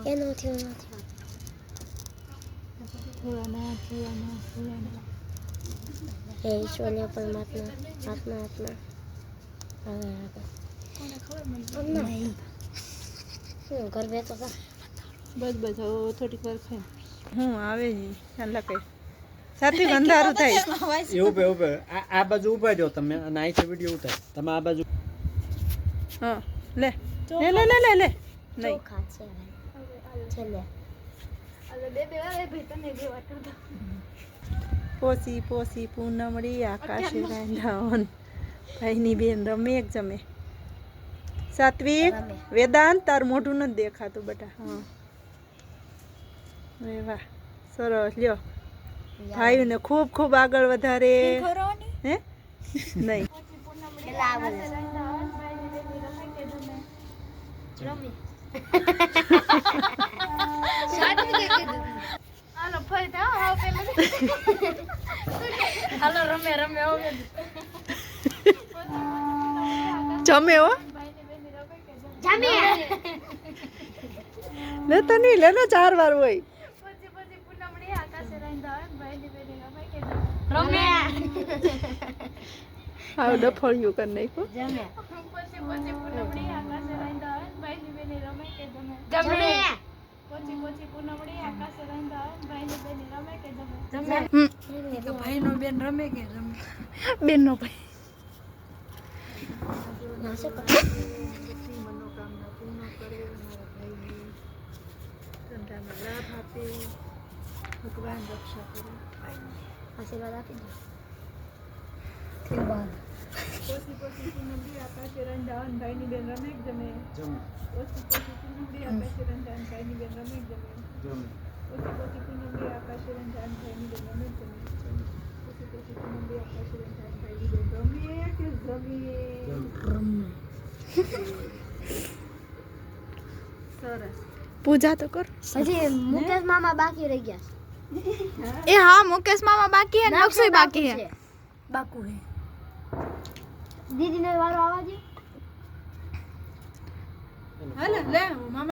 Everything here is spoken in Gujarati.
એનો થયો નથી હે ઈશ્વરને પરમાત્મા આત્મા આત્મા હવે શું ઘર બેઠો હતા બસ બસ હવે થોડીક વાર ખાઈ હું આવે છે ચાલ કઈ સાત્વિક અંધારું થાય એવું એવું આ બાજુ ઊભા રહ્યો તમે અને અહીંથી વિડિયો ઉતાર તમે આ બાજુ હા લે લે લે લે લે લે નહીં ચોખા છે છેલ્લે પોસી પોસી પૂનમડી આકાશે રાંધાવન ભાઈની બેન રમે એક જમે સાત્વિક વેદાંત તાર મોઢું નથી દેખાતું બેટા હા વાહ સરસ લ્યો ભાઈઓને ખૂબ ખૂબ આગળ વધારે હે નહીં હાલો રમે રમે જમે હો જમી લે તો નહીં લે ને 4 વાર હોય રમે આવ ડફળિયું કરી નાખ્યું જમે ભાઈનો બેન રમે કે રમે બેનનો ભાઈ મનોકામના પૂર્ણ કરે મારા ભાઈની ધંધામાં લાભ આપે ભગવાન રક્ષા કરે આશીર્વાદ આપી દો પોસી પોસી પૂનમડી આકાશે રંધાવન ભાઈની બેન રમે કે જમે જમ પોસી પોસી પૂનમડી આકાશે રંધાવન ભાઈની બેન રમે કે જમે જમ પોસી પોસી પૂનમડી આકાશે રંધાવન ભાઈની બેન રમે કે જમે પોસી પોસી પૂનમડી આકાશે રંધાવન ભાઈની બેન રમે કે જમે સરસ પૂજા તો કર હજી મુકેશ મામા બાકી રહી ગયા ए हाँ मुकेश मामा बाकी है नक्सुई बाकी है બાકુ હે દીદી નો વારો આવવા દે હાલે લે મામા